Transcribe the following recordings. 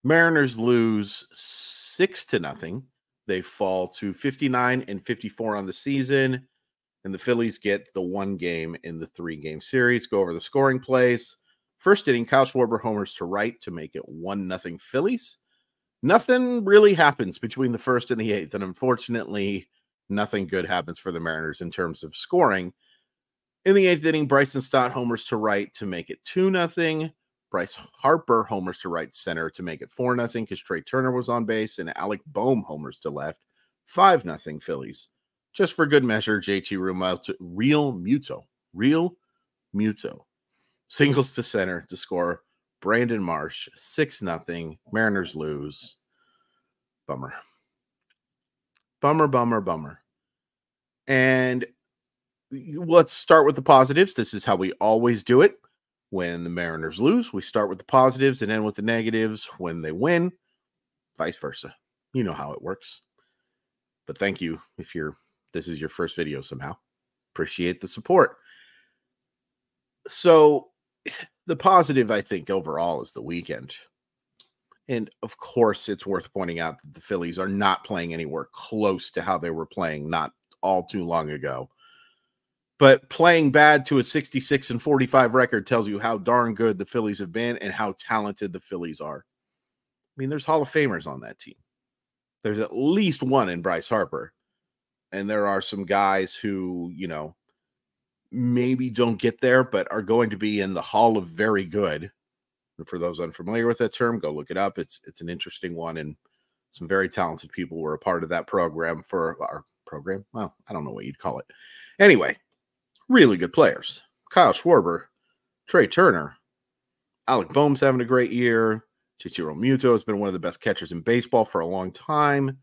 Mariners lose 6-0. They fall to 59 and 54 on the season. And the Phillies get the one game in the 3-game series. Go over the scoring plays. First inning, Kyle Schwarber homers to right to make it 1-0 Phillies. Nothing really happens between the first and the 8th. And unfortunately, nothing good happens for the Mariners in terms of scoring. In the 8th inning, Bryson Stott homers to right to make it 2-0. Bryce Harper homers to right center to make it 4-0 because Trey Turner was on base, and Alec Boehm homers to left. 5-0 Phillies. Just for good measure, JT Real Muto singles to center to score Brandon Marsh. 6-0. Mariners lose. Bummer. Bummer. And let's start with the positives. This is how we always do it. When the Mariners lose, we start with the positives and end with the negatives. When they win, vice versa. You know how it works. But thank you if this is your first video somehow. Appreciate the support. So the positive, I think, overall is the weekend. And of course, it's worth pointing out that the Phillies are not playing anywhere close to how they were playing not all too long ago. But playing bad to a 66-45 record tells you how darn good the Phillies have been and how talented the Phillies are. I mean, there's Hall of Famers on that team. There's at least one in Bryce Harper. And there are some guys who, maybe don't get there, but are going to be in the Hall of Very Good. And for those unfamiliar with that term, go look it up. It's an interesting one, and some very talented people were a part of that program for our program. Well, I don't know what you'd call it. Anyway, really good players. Kyle Schwarber, Trey Turner, Alec Boehm's having a great year. Chichiro Muto has been one of the best catchers in baseball for a long time.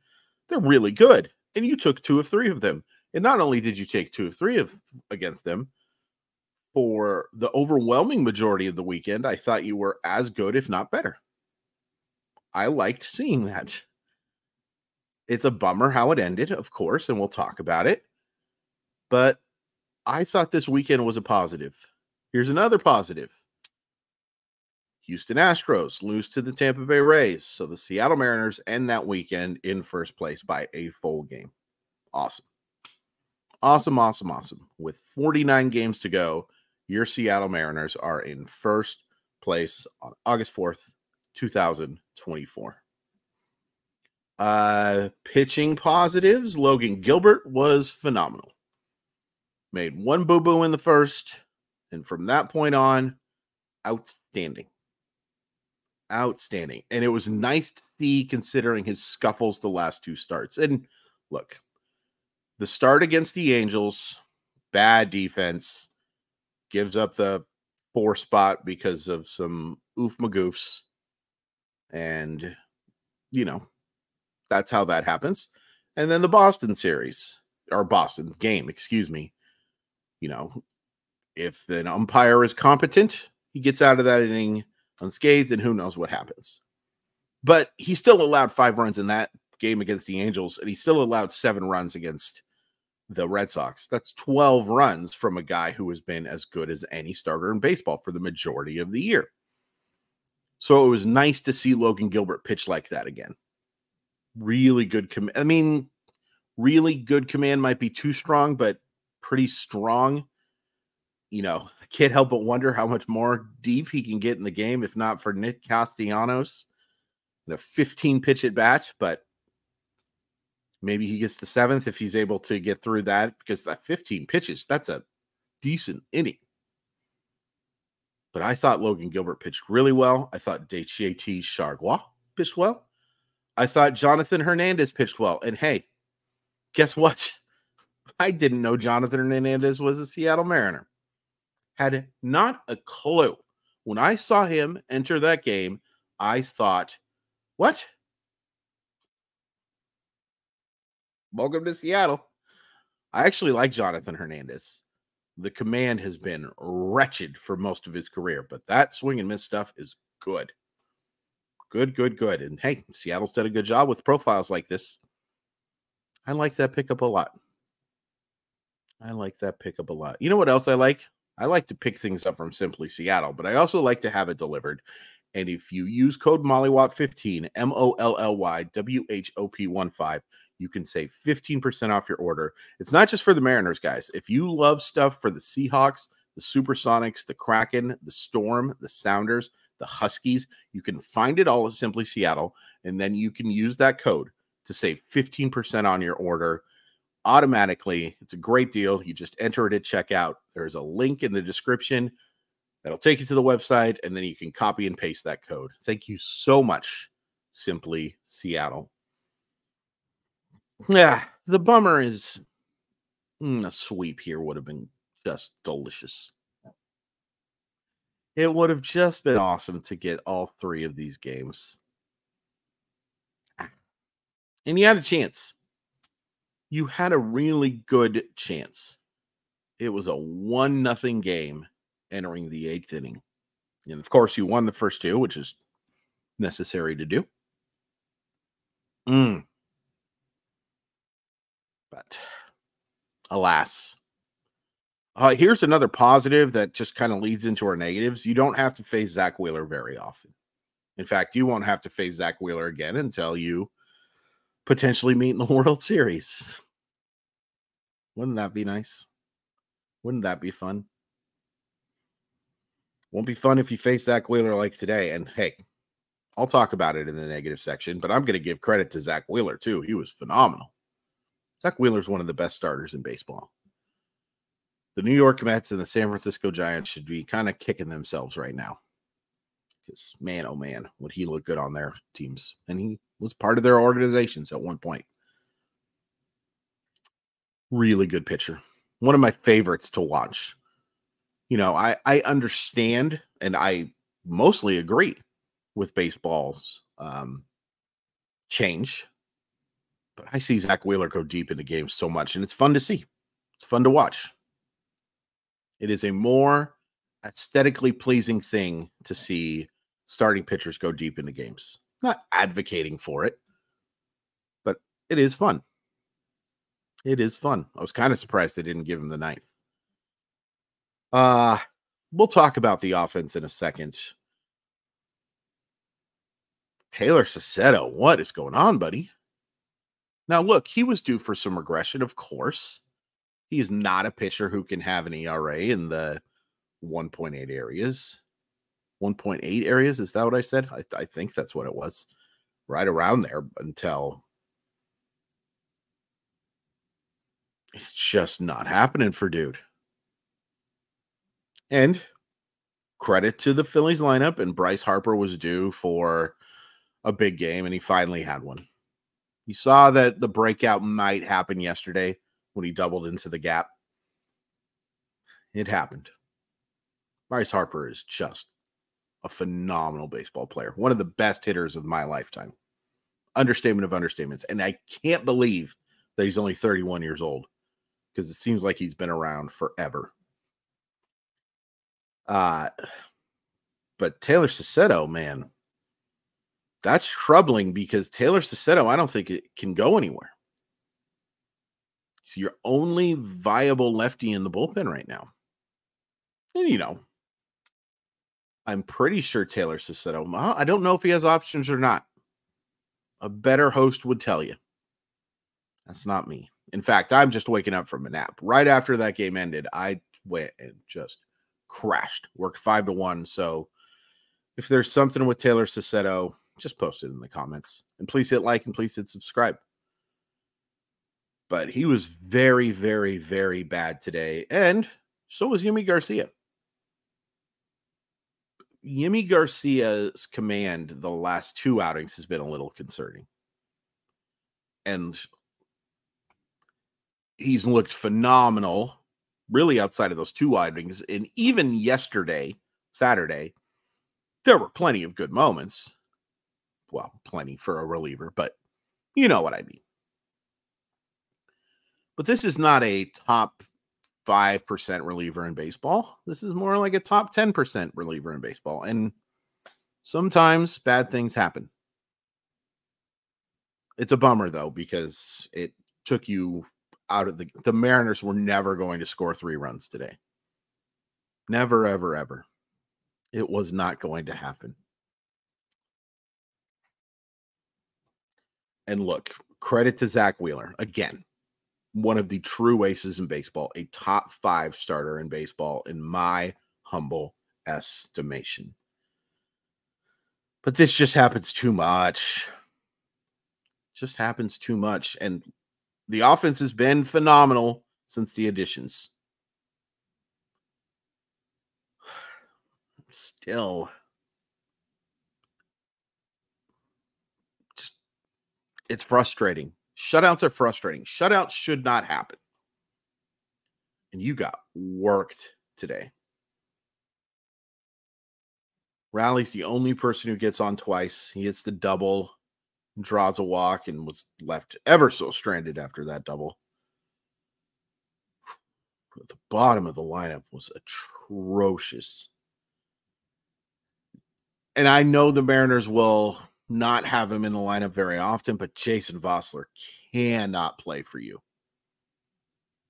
They're really good. And you took 2 of 3 of them. And not only did you take 2 of 3 against them, for the overwhelming majority of the weekend, I thought you were as good, if not better. I liked seeing that. It's a bummer how it ended, of course, and we'll talk about it. But I thought this weekend was a positive. Here's another positive. Houston Astros lose to the Tampa Bay Rays. So the Seattle Mariners end that weekend in first place by a full game. Awesome. Awesome. With 49 games to go, your Seattle Mariners are in first place on August 4th, 2024. Pitching positives. Logan Gilbert was phenomenal. Made 1 boo-boo in the first, and from that point on, outstanding. And it was nice to see, considering his scuffles the last 2 starts. And look, the start against the Angels, bad defense, gives up the 4 spot because of some oof-ma-goofs. And, that's how that happens. And then the Boston game, excuse me. If an umpire is competent, he gets out of that inning unscathed, and who knows what happens. But he still allowed 5 runs in that game against the Angels, and he still allowed 7 runs against the Red Sox. That's 12 runs from a guy who has been as good as any starter in baseball for the majority of the year. So it was nice to see Logan Gilbert pitch like that again. Really good command. Really good command might be too strong, but pretty strong. I can't help but wonder how much more deep he can get in the game, if not for Nick Castellanos in a 15-pitch at bat. But maybe he gets the 7th if he's able to get through that, because that 15 pitches, that's a decent inning. But I thought Logan Gilbert pitched really well. I thought JT Chargois pitched well. I thought Jonathan Hernandez pitched well. And hey, guess what? I didn't know Jonathan Hernandez was a Seattle Mariner. Had not a clue. When I saw him enter that game, I thought, what? Welcome to Seattle. I actually like Jonathan Hernandez. The command has been wretched for most of his career, but that swing and miss stuff is good. Good. And hey, Seattle's done a good job with profiles like this. I like that pickup a lot. You know what else I like? I like to pick things up from Simply Seattle, but I also like to have it delivered. And if you use code MOLLYWOP15, MOLLYWHOP15, you can save 15% off your order. It's not just for the Mariners, guys. If you love stuff for the Seahawks, the Supersonics, the Kraken, the Storm, the Sounders, the Huskies, you can find it all at Simply Seattle, and then you can use that code to save 15% on your order automatically. It's a great deal. You just enter it at checkout. There's a link in the description that'll take you to the website, and then you can copy and paste that code. Thank you so much, Simply Seattle. Yeah, the bummer is a sweep here would have been just delicious. It would have just been awesome to get all 3 of these games. And you had a chance. You had a really good chance. It was a 1-0 game entering the 8th inning. And of course, you won the first 2, which is necessary to do. But alas, here's another positive that just kind of leads into our negatives. You don't have to face Zach Wheeler very often. In fact, you won't have to face Zach Wheeler again until you potentially meet in the World Series. Wouldn't that be nice? Wouldn't that be fun? Won't be fun if you face Zach Wheeler like today. And hey, I'll talk about it in the negative section, but I'm going to give credit to Zach Wheeler too. He was phenomenal. Zach Wheeler's one of the best starters in baseball. The New York Mets and the San Francisco Giants should be kind of kicking themselves right now. Because, man, oh, man, would he look good on their teams. And he was part of their organizations at one point. Really good pitcher. One of my favorites to watch. You know, I understand and I mostly agree with baseball's change. But I see Zach Wheeler go deep into games so much, and it's fun to see. It's fun to watch. It is a more aesthetically pleasing thing to see starting pitchers go deep into games. Not advocating for it, but it is fun. It is fun. I was kind of surprised they didn't give him the 9th. We'll talk about the offense in a second. Taylor Sassetto, what is going on, buddy? Now, look, he was due for some regression, of course. He is not a pitcher who can have an ERA in the 1.8 areas. 1.8 areas, is that what I said? I think that's what it was. Right around there until it's just not happening for dude. And credit to the Phillies lineup, and Bryce Harper was due for a big game, and he finally had one. You saw that the breakout might happen yesterday when he doubled into the gap. It happened. Bryce Harper is just a phenomenal baseball player. One of the best hitters of my lifetime. Understatement of understatements. And I can't believe that he's only 31 years old because it seems like he's been around forever. But Taylor Sassetto, man, that's troubling because Taylor Sassetto, I don't think it can go anywhere. He's your only viable lefty in the bullpen right now. And, you know, I'm pretty sure Taylor Sassetto, well, I don't know if he has options or not. A better host would tell you. That's not me. In fact, I'm just waking up from a nap. Right after that game ended, I went and just crashed. Worked 5-1. So if there's something with Taylor Sassetto, just post it in the comments. And please hit like and please hit subscribe. But he was very, very, very bad today. And so was Yimi Garcia. Yimi Garcia's command the last 2 outings has been a little concerning. And he's looked phenomenal, really outside of those 2 outings. And even yesterday, Saturday, there were plenty of good moments. Well, plenty for a reliever, but you know what I mean. But this is not a top 5% reliever in baseball. This is more like a top 10% reliever in baseball. And sometimes bad things happen. It's a bummer, though, because it took you out of the Mariners were never going to score 3 runs today. Never, ever, ever. It was not going to happen. And look, credit to Zach Wheeler. Again, one of the true aces in baseball, a top 5 starter in baseball, in my humble estimation. But this just happens too much. Just happens too much. And the offense has been phenomenal since the additions. Still, just, it's frustrating. Shutouts are frustrating. Shutouts should not happen. And you got worked today. Rally's the only person who gets on twice. He hits the double, draws a walk, and was left ever so stranded after that double. The bottom of the lineup was atrocious. And I know the Mariners will not have him in the lineup very often, but Jason Vossler cannot play for you.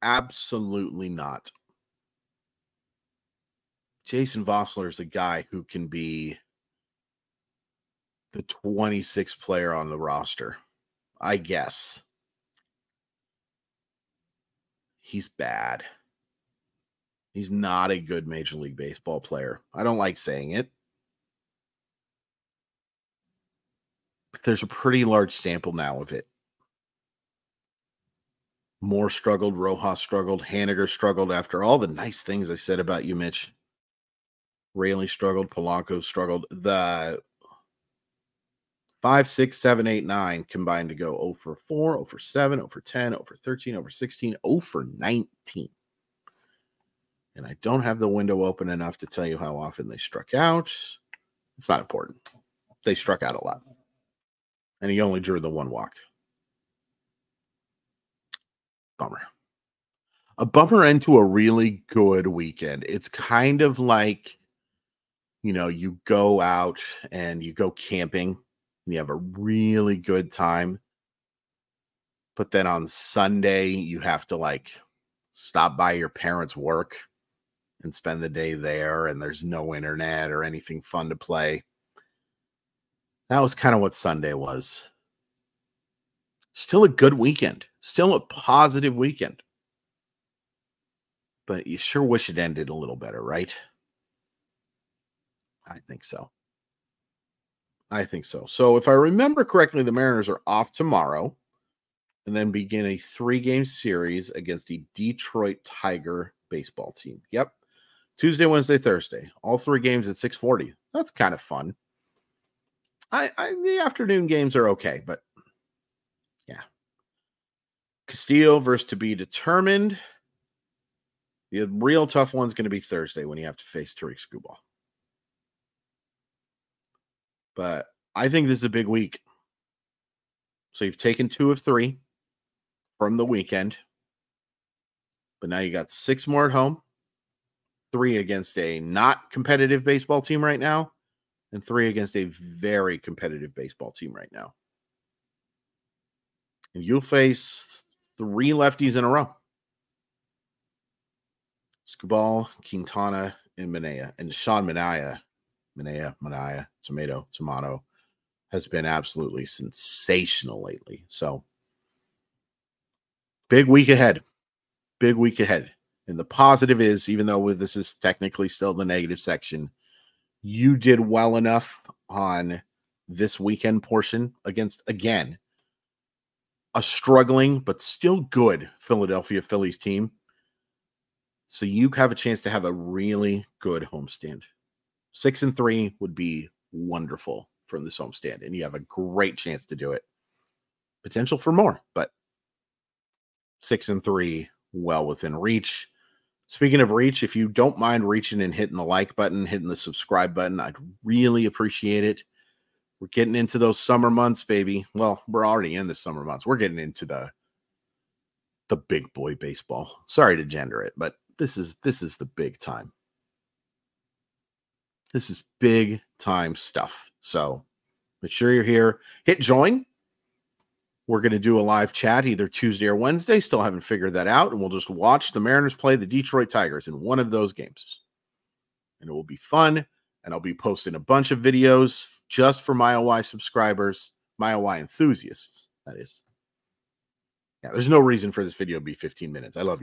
Absolutely not. Jason Vossler is a guy who can be the 26th player on the roster, I guess. He's bad. He's not a good Major League Baseball player. I don't like saying it. But there's a pretty large sample now of it. Moore struggled, Rojas struggled, Haniger struggled after all the nice things I said about you, Mitch. Raley struggled, Polanco struggled. The 5, 6, 7, 8, 9 combined to go 0 for 4, 0 for 7, 0 for 10, 0 for 13, 0 for 16, 0 for 19. And I don't have the window open enough to tell you how often they struck out. It's not important. They struck out a lot. And he only drew the 1 walk. Bummer. A bummer end to a really good weekend. It's kind of like, you go out and you go camping and you have a really good time. But then on Sunday, you have to stop by your parents' work and spend the day there, and there's no internet or anything fun to play. That was kind of what Sunday was. Still a good weekend. Still a positive weekend. But you sure wish it ended a little better, right? I think so. So if I remember correctly, the Mariners are off tomorrow and then begin a 3-game series against the Detroit Tiger baseball team. Yep. Tuesday, Wednesday, Thursday. All 3 games at 6:40. That's kind of fun. The afternoon games are okay, but yeah. Castillo versus to be determined. The real tough one's going to be Thursday when you have to face Tariq Skubal. But I think this is a big week. So you've taken 2 of 3 from the weekend. But now you got 6 more at home. 3 against a not competitive baseball team right now. And 3 against a very competitive baseball team right now. And you'll face 3 lefties in a row. Skubal, Quintana, and Manaea. And Sean Manaea, Tomato, has been absolutely sensational lately. So, big week ahead. Big week ahead. And the positive is, even though this is technically still the negative section, you did well enough on this weekend portion against, again, a struggling but still good Philadelphia Phillies team. So you have a chance to have a really good homestand. 6-3 would be wonderful from this homestand, and you have a great chance to do it. Potential for more, but 6-3, well within reach. Speaking of reach, if you don't mind reaching and hitting the like button, hitting the subscribe button, I'd really appreciate it. We're getting into those summer months, baby. Well, we're already in the summer months. We're getting into the big boy baseball. Sorry to gender it, but this is the big time. This is big time stuff. So make sure you're here. Hit join. We're going to do a live chat either Tuesday or Wednesday. Still haven't figured that out. And we'll just watch the Mariners play the Detroit Tigers in one of those games. And it will be fun. And I'll be posting a bunch of videos just for MileY subscribers, MileY enthusiasts. That is. Yeah, there's no reason for this video to be 15 minutes. I love you.